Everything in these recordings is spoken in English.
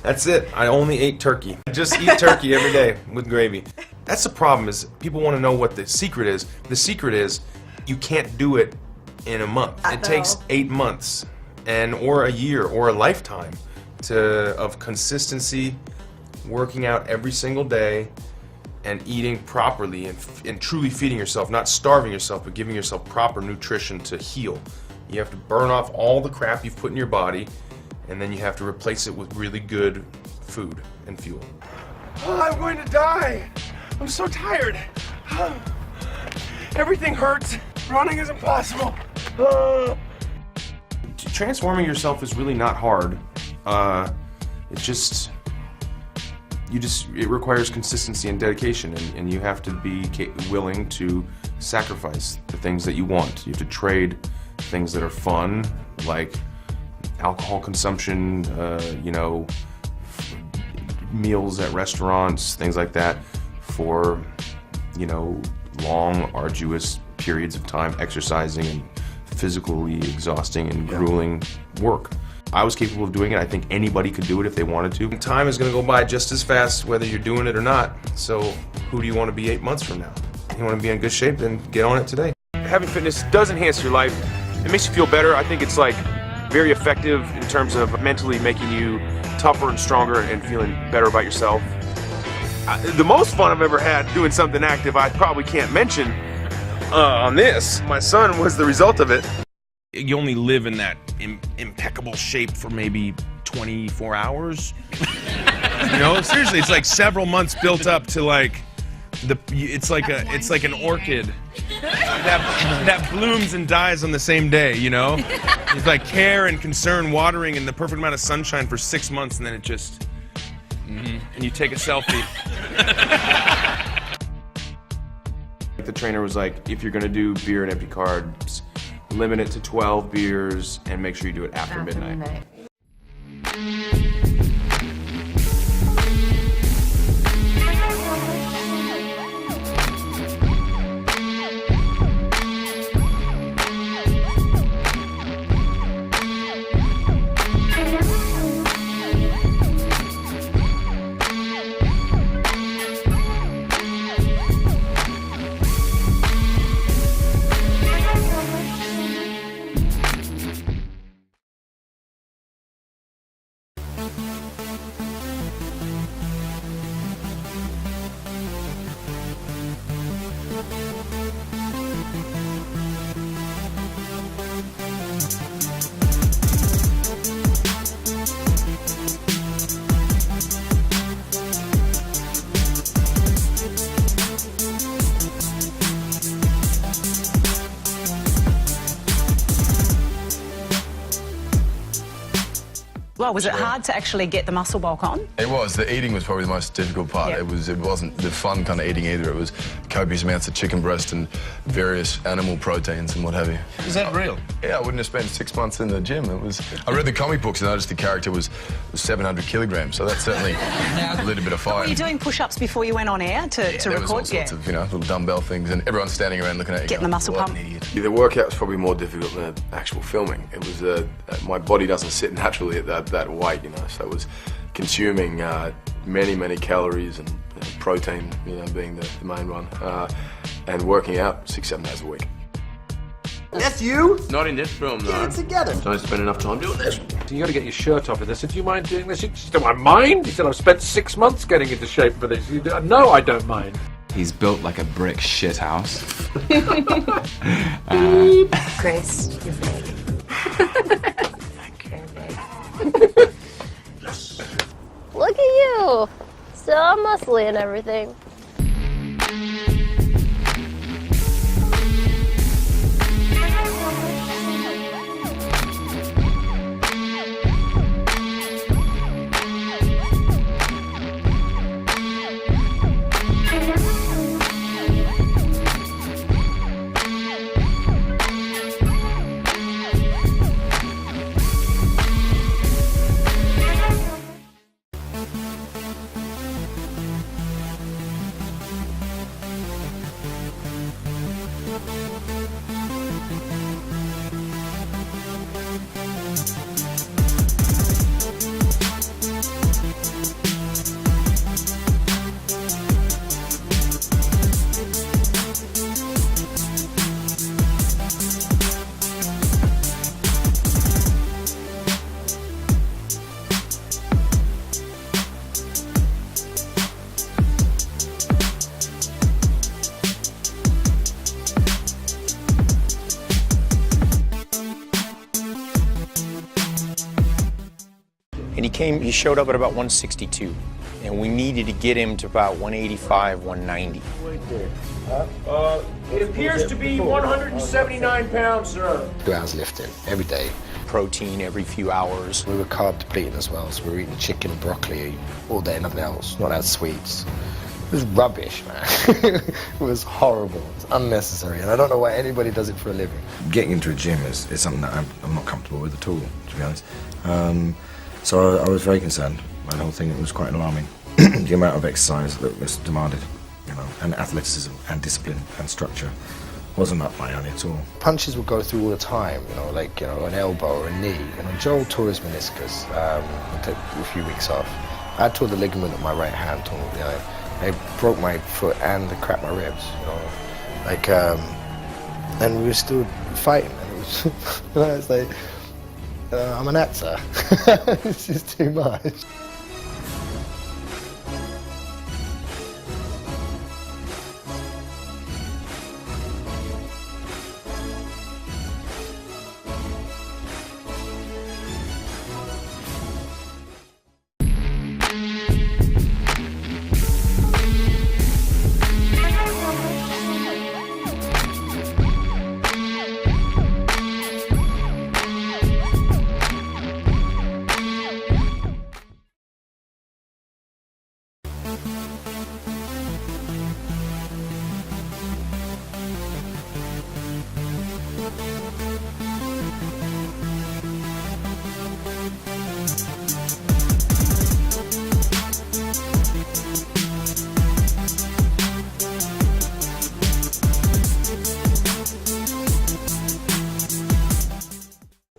That's it. I only ate turkey. I just eat turkey every day with gravy. That's the problem, is people want to know what the secret is. The secret is you can't do it in a month. It takes 8 months or a year or a lifetime of consistency, working out every single day, and eating properly and truly feeding yourself, not starving yourself, but giving yourself proper nutrition to heal. You have to burn off all the crap you've put in your body, and then you have to replace it with really good food and fuel. Oh, I'm going to die. I'm so tired. Everything hurts. Running is impossible. Transforming yourself is really not hard. It requires consistency and dedication, and you have to be willing to sacrifice the things that you want. You have to trade things that are fun, like alcohol consumption, meals at restaurants, things like that, for, long, arduous periods of time, exercising and physically exhausting and grueling work. I was capable of doing it. I think anybody could do it if they wanted to. Time is going to go by just as fast whether you're doing it or not. So who do you want to be 8 months from now? You want to be in good shape, then get on it today. Having fitness does enhance your life. It makes you feel better. I think it's very effective in terms of mentally making you tougher and stronger and feeling better about yourself. The most fun I've ever had doing something active I probably can't mention on this. My son was the result of it. You only live in that impeccable shape for maybe 24 hours. Seriously, it's like several months built up to it's like an orchid that blooms and dies on the same day, It's like care and concern, watering, and the perfect amount of sunshine for 6 months, and then it just, and you take a selfie. The trainer was like, if you're gonna do beer and empty carbs, limit it to 12 beers and make sure you do it after midnight. Well, was it hard to actually get the muscle bulk on? It was. The eating was probably the most difficult part. Yep. It wasn't the fun kind of eating either. It was copious amounts of chicken breast and various animal proteins and what have you. Is that real? Yeah, I wouldn't have spent 6 months in the gym. I read the comic books and noticed the character was 700 kilograms, so that's certainly a little bit of fire. Were you doing push-ups before you went on air to there record? was all sorts of, little dumbbell things, and everyone's standing around looking at you. Getting the muscle pump. The workout was probably more difficult than the actual filming. It was my body doesn't sit naturally at that weight, so it was consuming many calories and protein, being the main one, and working out 6-7 days a week. That's you? Not in this film, though. Get it together. Don't spend enough time doing this. You got to get your shirt off for this. Do you mind doing this? Do I mind? He said, I've spent 6 months getting into shape for this. No, I don't mind. He's built like a brick shithouse. Chris, you're big. Look at you! So muscly and everything. He showed up at about 162, and we needed to get him to about 185, 190. It appears to be 179 pounds, sir. 2 hours lifting every day. Protein every few hours. We were carb depleting as well, so we were eating chicken and broccoli all day, nothing else, not out sweets. It was rubbish, man. It was horrible. It's unnecessary, and I don't know why anybody does it for a living. Getting into a gym is something that I'm not comfortable with at all, to be honest. So I was very concerned by the whole thing. It was quite alarming. The amount of exercise that was demanded, you know, and athleticism and discipline and structure wasn't up my alley at all. Punches would go through all the time, you know, like, you know, an elbow or a knee. You know, Joel tore his meniscus. It took a few weeks off. I tore the ligament of my right hand. You know, I broke my foot and cracked my ribs. You know, like, and we were still fighting. And it was, you know, it's like, I'm an actor. This is too much.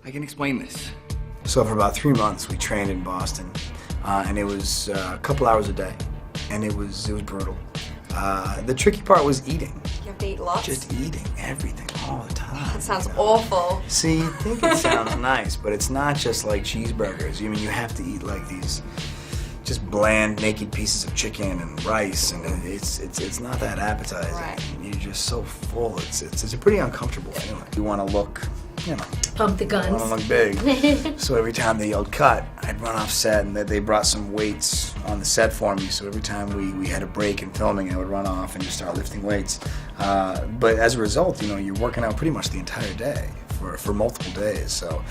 I can explain this. So for about 3 months, we trained in Boston, and it was a couple hours a day, and it was brutal. The tricky part was eating. You have to eat lots? Just eating everything all the time. That sounds awful. See, you think it sounds nice, but it's not just like cheeseburgers. I mean, you have to eat like these just bland, naked pieces of chicken and rice, and it's not that appetizing. Right. You're just so full. It's a pretty uncomfortable feeling. You want to look, you know, Pump the guns. I want to look big. So every time they yelled cut, I'd run off set, and they brought some weights on the set for me. So every time we had a break in filming, I would run off and just start lifting weights. But as a result, you know, you're working out pretty much the entire day for multiple days. So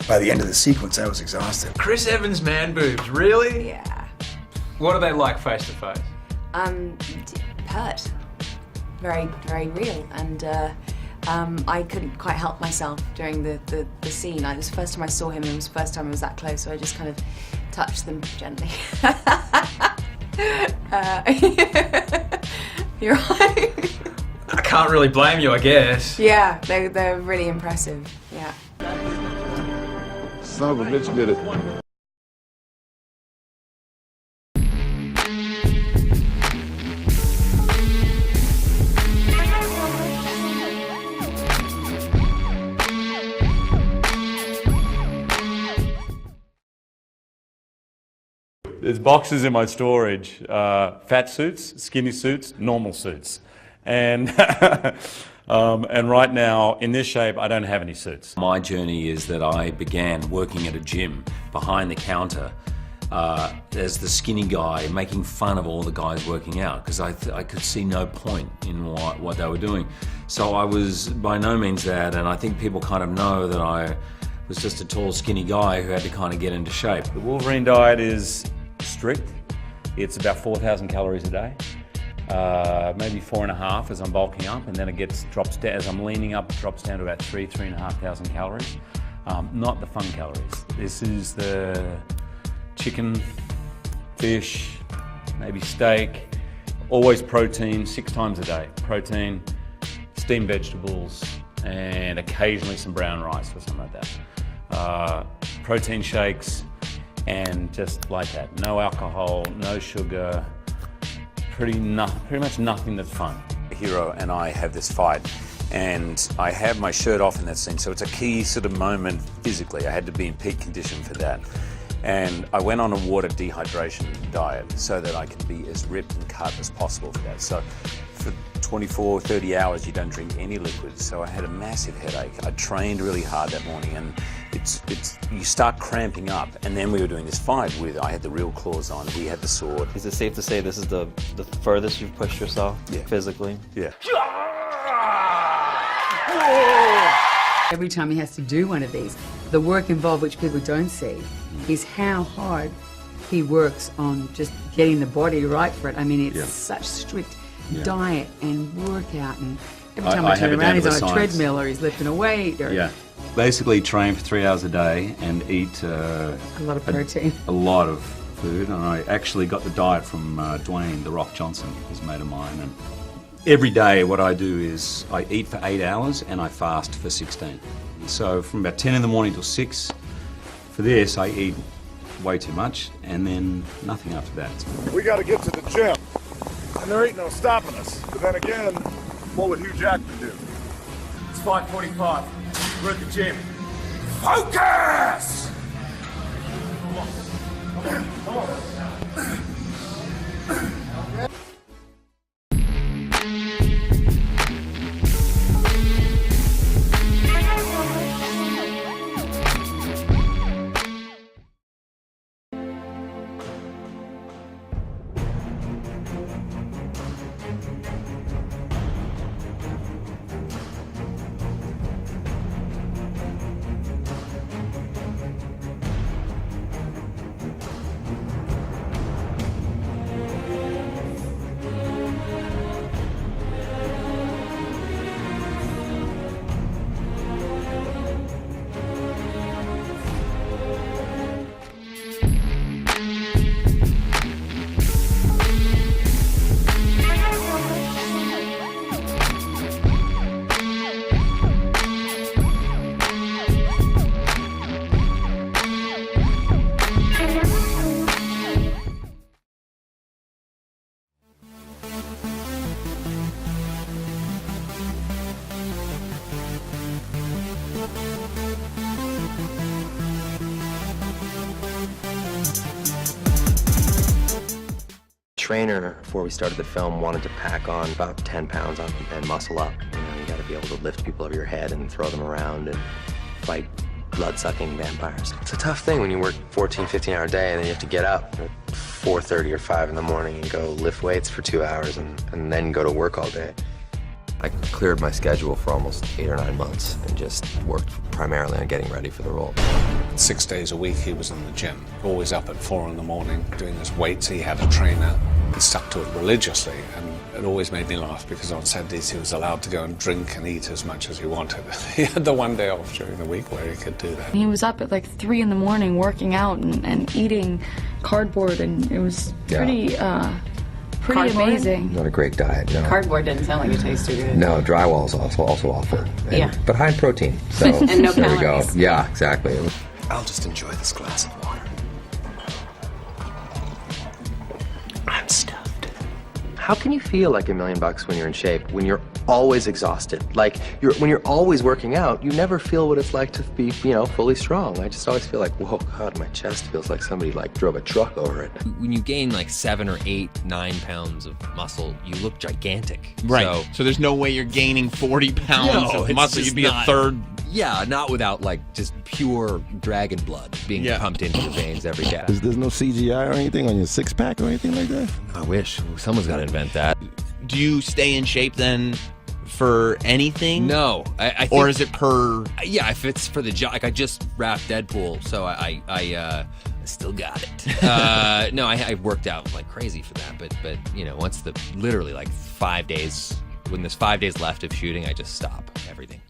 by the end of the sequence, I was exhausted. Chris Evans' man boobs, really? Yeah. What are they like face to face? Hurt. Very, very real. And I couldn't quite help myself during the scene. It was the first time I saw him, and it was the first time I was that close, so I just kind of touched them gently. You're right. I can't really blame you, I guess. Yeah, they're really impressive. Yeah. Son of a bitch did it. There's boxes in my storage, fat suits, skinny suits, normal suits. And, and right now, in this shape, I don't have any suits. My journey is that I began working at a gym behind the counter as the skinny guy, making fun of all the guys working out, because I could see no point in what they were doing. So I was by no means that, and I think people kind of know that I was just a tall, skinny guy who had to kind of get into shape. The Wolverine diet is strict. It's about 4,000 calories a day, maybe 4.5 as I'm bulking up, and then it drops down as I'm leaning up. It drops down to about 3,500 calories. Not the fun calories. This is the chicken, fish, maybe steak, always protein 6 times a day. Protein, steamed vegetables, and occasionally some brown rice or something like that. Protein shakes, and just like that. No alcohol, no sugar, pretty much nothing that's fun. The hero and I have this fight, and I have my shirt off in that scene, so it's a key sort of moment physically. I had to be in peak condition for that. And I went on a water dehydration diet so that I could be as ripped and cut as possible for that. So for 24, 30 hours, you don't drink any liquids. So I had a massive headache. I trained really hard that morning, and you start cramping up. And then we were doing this fight with, I had the real claws on, he had the sword. Is it safe to say this is the furthest you've pushed yourself physically? Yeah. Every time he has to do one of these, the work involved, which people don't see, is how hard he works on just getting the body right for it. I mean, it's such strict diet and workout, and every time I turn around, he's on a treadmill or he's lifting a weight. Or Basically train for 3 hours a day and eat a lot of protein. A lot of food. And I actually got the diet from Dwayne "The Rock" Johnson, who's a mate of mine. And every day what I do is I eat for 8 hours and I fast for 16. So from about 10 in the morning till 6, for this I eat way too much and then nothing after that. We got to get to the gym, and there ain't no stopping us. But then again, what would Hugh Jackman do? It's 5:45. We're at the gym. Focus! Come on. Trainer, before we started the film, wanted to pack on about 10 pounds on and muscle up. You got to be able to lift people over your head and throw them around and fight blood-sucking vampires. It's a tough thing when you work 14, 15-hour day and then you have to get up at 4:30 or 5 in the morning and go lift weights for 2 hours and then go to work all day. I cleared my schedule for almost 8 or 9 months and just worked primarily on getting ready for the role. 6 days a week he was in the gym, always up at 4 in the morning doing his weights. He had a trainer. He stuck to it religiously, and it always made me laugh because on Saturdays he was allowed to go and drink and eat as much as he wanted. He had the one day off during the week where he could do that. He was up at like 3 in the morning working out and eating cardboard, and it was pretty amazing. Not a great diet, no. Cardboard didn't sound like it tastes too good. No, drywall is also awful. But high in protein, so and no there we go. calories. Yeah, exactly. I'll just enjoy this glass of water. I'm stuffed. How can you feel like $1 million when you're in shape, when you're always exhausted? Like, when you're always working out, you never feel what it's like to be, fully strong. I just always feel like, whoa, God, my chest feels like somebody drove a truck over it. When you gain like 7 or 8, 9 pounds of muscle, you look gigantic. Right. So there's no way you're gaining 40 pounds of muscle. You'd be a third. Yeah, not without like just pure dragon blood being pumped into your veins every day. There's no CGI or anything on your six-pack or anything like that? I wish. Someone's got to invent that. Do you stay in shape then for anything? No. I think, or is it per... Yeah, if it's for the job. Like, I just wrapped Deadpool, so I still got it. No, I worked out like crazy for that, but once literally like 5 days, when there's 5 days left of shooting, I just stop everything.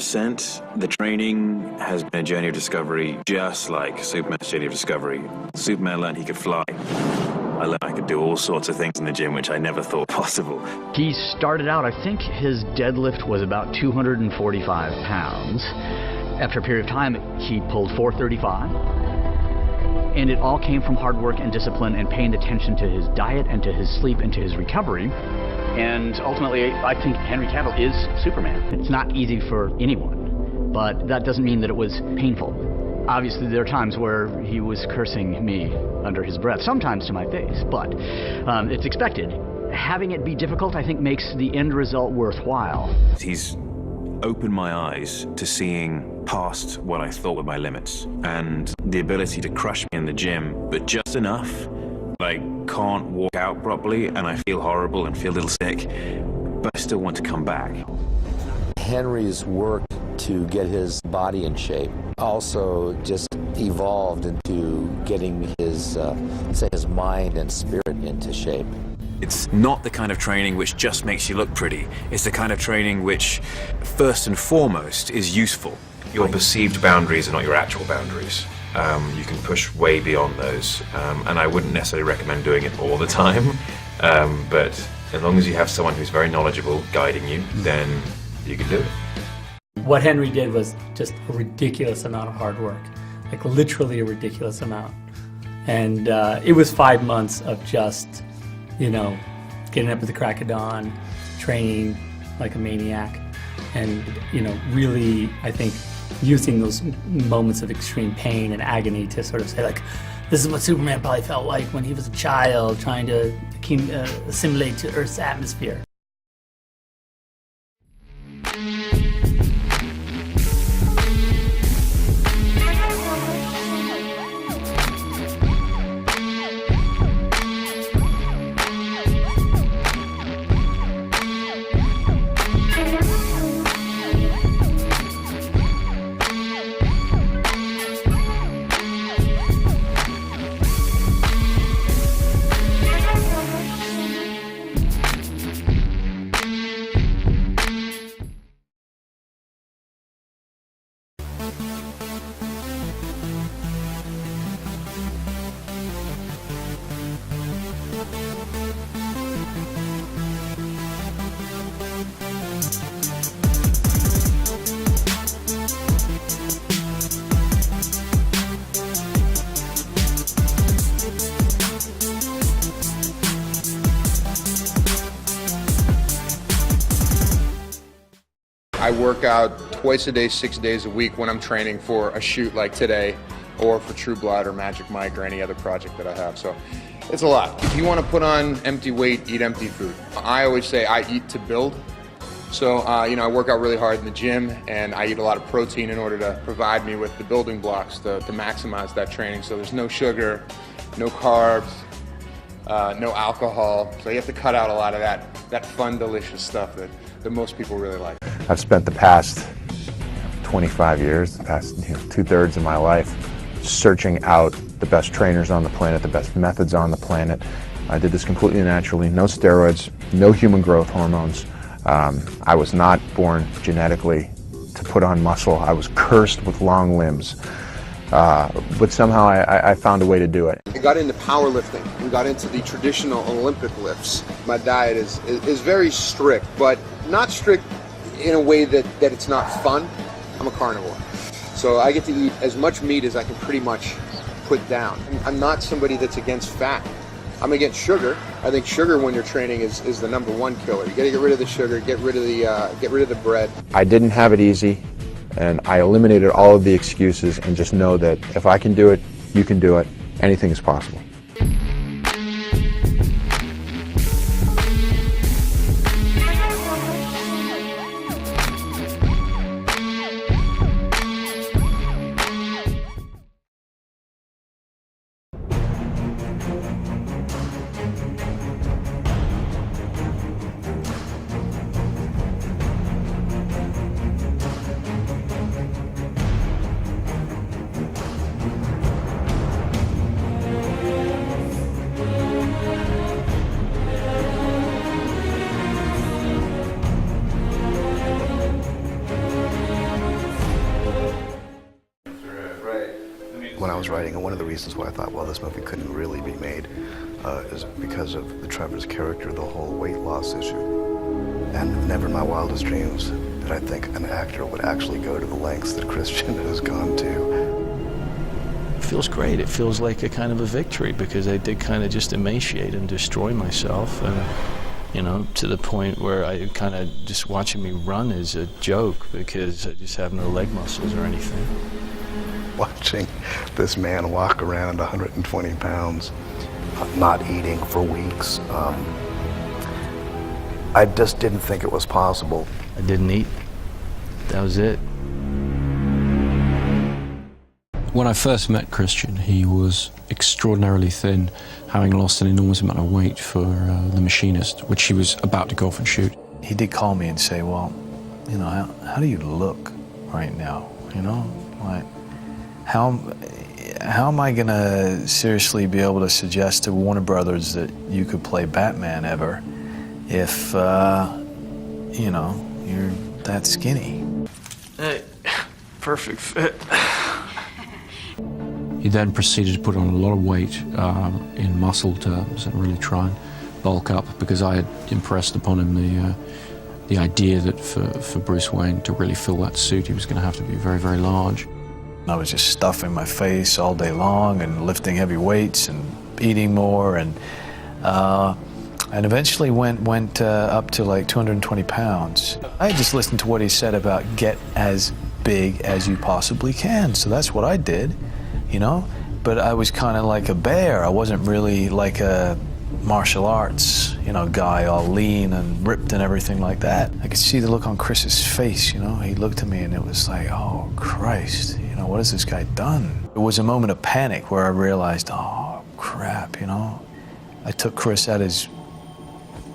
100%. The training has been a journey of discovery, just like Superman's journey of discovery. Superman learned he could fly. I learned I could do all sorts of things in the gym which I never thought possible. He started out, I think his deadlift was about 245 pounds. After a period of time, he pulled 435. And it all came from hard work and discipline and paying attention to his diet and to his sleep and to his recovery. And ultimately, I think Henry Cavill is Superman. It's not easy for anyone, but that doesn't mean that it was painful. Obviously, there are times where he was cursing me under his breath, sometimes to my face, but it's expected. Having it be difficult, I think, makes the end result worthwhile. He's opened my eyes to seeing past what I thought were my limits, and the ability to crush me in the gym, but just enough. I can't walk out properly, and I feel horrible and feel a little sick, but I still want to come back. Henry's work to get his body in shape also just evolved into getting his, his mind and spirit into shape. It's not the kind of training which just makes you look pretty. It's the kind of training which, first and foremost, is useful. Your perceived boundaries are not your actual boundaries. You can push way beyond those, and I wouldn't necessarily recommend doing it all the time, but as long as you have someone who's very knowledgeable guiding you, then you can do it. What Henry did was just a ridiculous amount of hard work, like literally a ridiculous amount. And it was 5 months of just, you know, getting up at the crack of dawn, training like a maniac, and, you know, really, I think, using those moments of extreme pain and agony to sort of say, like, this is what Superman probably felt like when he was a child trying to assimilate to Earth's atmosphere. I work out twice a day, 6 days a week when I'm training for a shoot like today, or for True Blood or Magic Mike or any other project that I have. So it's a lot. If you want to put on empty weight, eat empty food. I always say I eat to build. So, you know, I work out really hard in the gym, and I eat a lot of protein in order to provide me with the building blocks to maximize that training. So there's no sugar, no carbs, no alcohol. So you have to cut out a lot of that fun, delicious stuff that most people really like. I've spent the past 25 years, the past 2/3 of my life, searching out the best trainers on the planet, the best methods on the planet. I did this completely naturally, no steroids, no human growth hormones. I was not born genetically to put on muscle. I was cursed with long limbs. But somehow I found a way to do it. I got into powerlifting. We got into the traditional Olympic lifts. My diet is very strict, but not strict in a way that it's not fun. I'm a carnivore. So I get to eat as much meat as I can pretty much put down. I'm not somebody that's against fat. I'm against sugar. I think sugar when you're training is the #1 killer. You gotta get rid of the sugar, get rid of the bread. I didn't have it easy, and I eliminated all of the excuses and just know that if I can do it, you can do it. Anything is possible. was writing, and one of the reasons why I thought, well, this movie couldn't really be made is because of the Trevor's character, the whole weight loss issue. And never in my wildest dreams did I think an actor would actually go to the lengths that Christian has gone to. It feels great. It feels like a kind of a victory, because I did kind of just emaciate and destroy myself, and you know, to the point where I kind of just watching me run is a joke, because I just have no leg muscles or anything. Watching this man walk around 120 pounds, not eating for weeks, I just didn't think it was possible. I didn't eat. That was it. When I first met Christian, he was extraordinarily thin, having lost an enormous amount of weight for The Machinist, which he was about to go off and shoot. He did call me and say, well, you know, how do you look right now? You know, like, how am I gonna seriously be able to suggest to Warner Brothers that you could play Batman ever if, you know, you're that skinny? Hey, perfect fit. He then proceeded to put on a lot of weight in muscle terms and really try and bulk up, because I had impressed upon him the idea that for Bruce Wayne to really fill that suit, he was going to have to be very, very large. I was just stuffing my face all day long and lifting heavy weights and eating more, and eventually went up to like 220 pounds. I just listened to what he said about get as big as you possibly can, so that's what I did. You know, but I was kind of like a bear. I wasn't really like a martial arts, you know, guy all lean and ripped and everything like that. I could see the look on Chris's face, you know. He looked at me and it was like, oh, Christ, you know, what has this guy done? It was a moment of panic where I realized, oh, crap, you know. I took Chris at his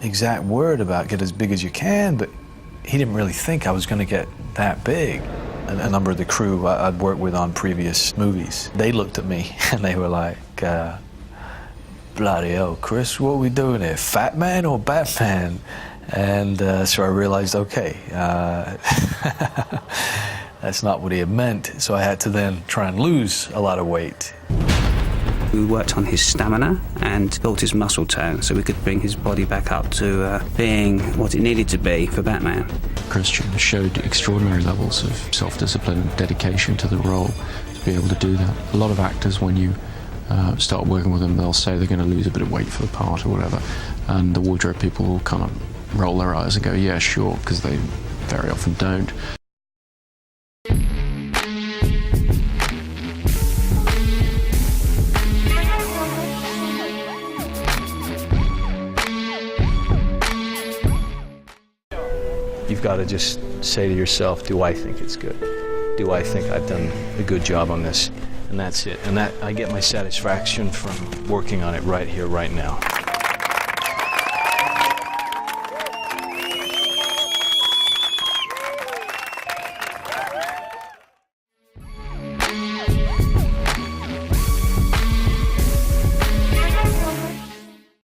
exact word about get as big as you can, but he didn't really think I was going to get that big. A number of the crew I'd worked with on previous movies, they looked at me and they were like, bloody hell, Chris, what are we doing here, Fat Man or Batman? And so I realized, okay, that's not what he had meant. So I had to then try and lose a lot of weight. We worked on his stamina and built his muscle tone so we could bring his body back up to being what it needed to be for Batman. Christian showed extraordinary levels of self-discipline and dedication to the role to be able to do that. A lot of actors, when you start working with them, they'll say they're going to lose a bit of weight for the part or whatever, and the wardrobe people will kind of roll their eyes and go, yeah, sure, because they very often don't. You've got to just say to yourself, do I think it's good? Do I think I've done a good job on this? And that's it. And that I get my satisfaction from working on it right here, right now.